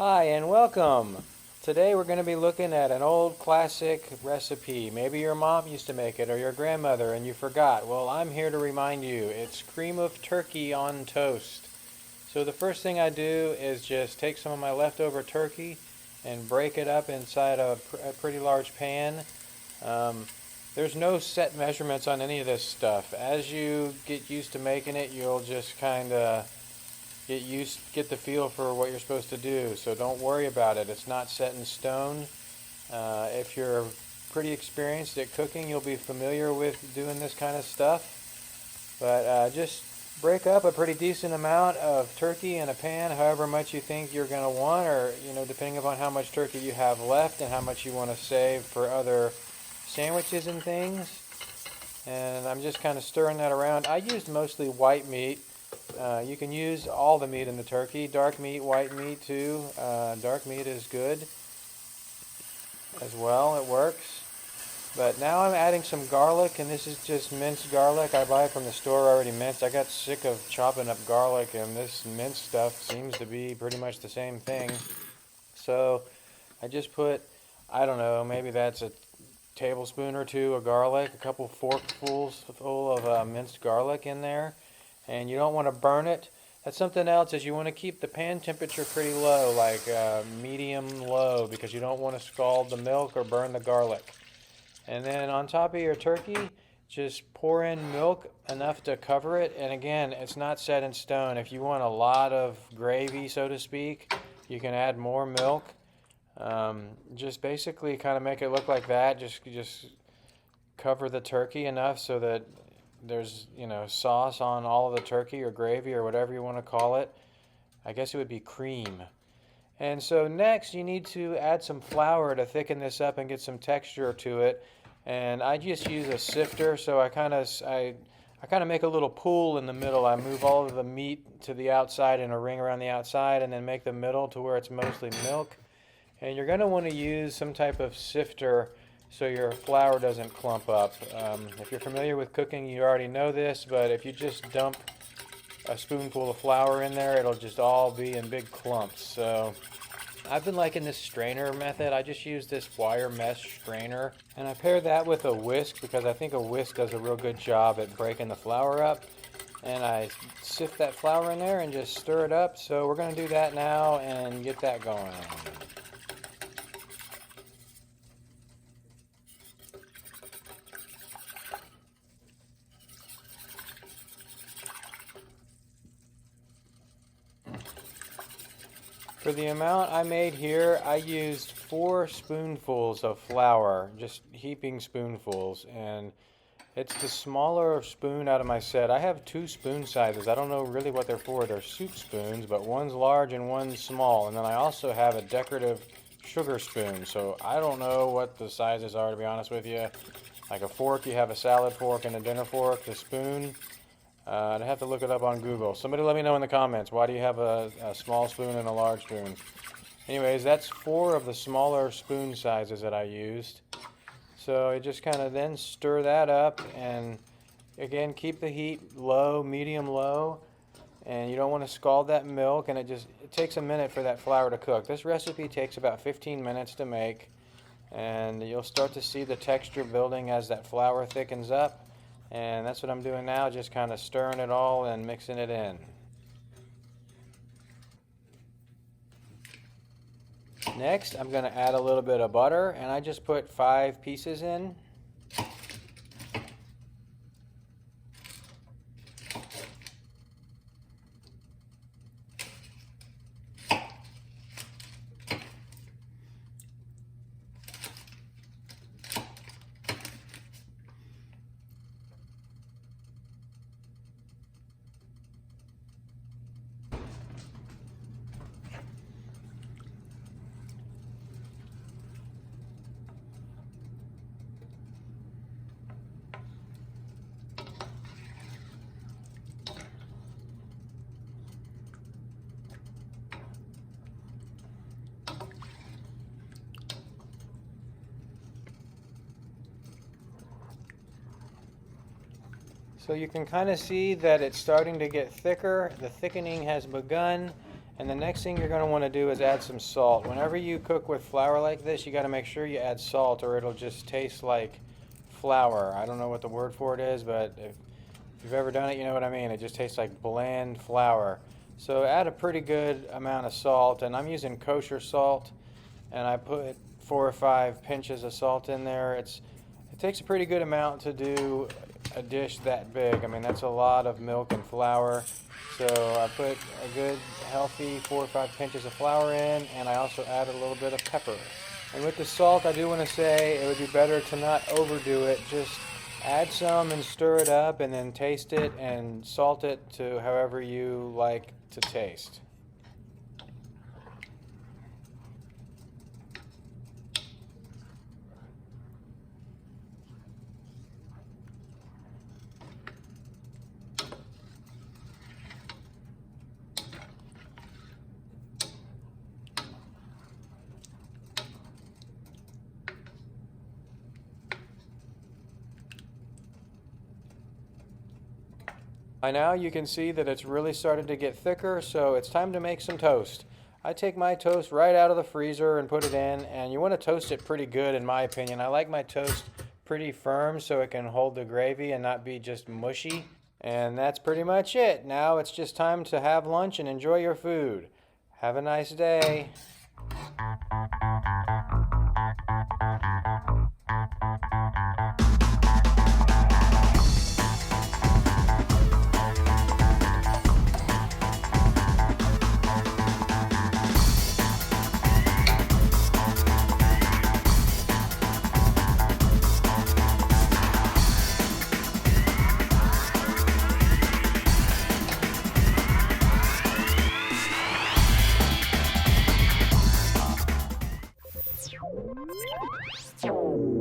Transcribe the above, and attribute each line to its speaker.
Speaker 1: Hi and welcome. Today we're going to be looking at an old classic recipe. Maybe your mom used to make it or your grandmother and you forgot. Well, I'm here to remind you. It's cream of turkey on toast. So the first thing I do is just take some of my leftover turkey and break it up inside a pretty large pan. Um, there's no set measurements on any of this stuff. As you get used to making it, you'll just kind of get the feel for what you're supposed to do. So don't worry about it. It's not set in stone. If you're pretty experienced at cooking, you'll be familiar with doing this kind of stuff. But just break up a pretty decent amount of turkey in a pan, however much you think you're going to want, or depending upon how much turkey you have left and how much you want to save for other sandwiches and things. And I'm just kind of stirring that around. I used mostly white meat. You can use all the meat in the turkey, dark meat, white meat too. Dark meat is good as well, it works. But now I'm adding some garlic, and this is just minced garlic. I buy it from the store already minced. I got sick of chopping up garlic, and this minced stuff seems to be pretty much the same thing. So I just put, I don't know, maybe that's a tablespoon or two of garlic, a couple forkfuls full of minced garlic in there. And you don't want to burn it. That's something else, is you want to keep the pan temperature pretty low, like medium low, because you don't want to scald the milk or burn the garlic. And then on top of your turkey, just pour in milk enough to cover it. And again, it's not set in stone. If you want a lot of gravy, so to speak, you can add more milk. Just basically kind of make it look like that. Just cover the turkey enough so that there's sauce on all of the turkey or gravy or whatever you want to call it. I guess it would be cream. And so next you need to add some flour to thicken this up and get some texture to it. And I just use a sifter, so I kind of make a little pool in the middle. I move all of the meat to the outside in a ring around the outside, and then make the middle to where it's mostly milk. And you're going to want to use some type of sifter so your flour doesn't clump up. If you're familiar with cooking, you already know this, but if you just dump a spoonful of flour in there, it'll just all be in big clumps. So I've been liking this strainer method. I just use this wire mesh strainer, and I pair that with a whisk because I think a whisk does a real good job at breaking the flour up. And I sift that flour in there and just stir it up. So we're going to do that now and get that going. For the amount I made here, I used 4 spoonfuls of flour, just heaping spoonfuls, and it's the smaller spoon out of my set. I have 2 spoon sizes. I don't know really what they're for. They're soup spoons, but one's large and one's small. And then I also have a decorative sugar spoon, so I don't know what the sizes are, to be honest with you. Like a fork, you have a salad fork and a dinner fork. The spoon, I'd have to look it up on Google. Somebody let me know in the comments. Why do you have a small spoon and a large spoon? Anyways, that's 4 of the smaller spoon sizes that I used. So you just kind of then stir that up, and again, keep the heat low, medium low. And you don't want to scald that milk, and it takes a minute for that flour to cook. This recipe takes about 15 minutes to make, and you'll start to see the texture building as that flour thickens up. And that's what I'm doing now, just kind of stirring it all and mixing it in. Next, I'm going to add a little bit of butter, and I just put 5 pieces in. So you can kind of see that it's starting to get thicker. The thickening has begun, And the next thing you're going to want to do is add some salt. Whenever you cook with flour like this, you got to make sure you add salt or it'll just taste like flour. I don't know what the word for it is, but if you've ever done it, you know what I mean. It just tastes like bland flour. So add a pretty good amount of salt, and I'm using kosher salt, and I put 4 or 5 pinches of salt in there. It takes a pretty good amount to do a dish that big. I mean, that's a lot of milk and flour. So I put a good healthy 4 or 5 pinches of flour in, and I also add a little bit of pepper. And with the salt, I do want to say it would be better to not overdo it. Just add some and stir it up, and then taste it and salt it to however you like to taste. By now you can see that it's really started to get thicker, so it's time to make some toast. I take my toast right out of the freezer and put it in, and you want to toast it pretty good in my opinion. I like my toast pretty firm so it can hold the gravy and not be just mushy. And that's pretty much it. Now it's just time to have lunch and enjoy your food. Have a nice day.
Speaker 2: You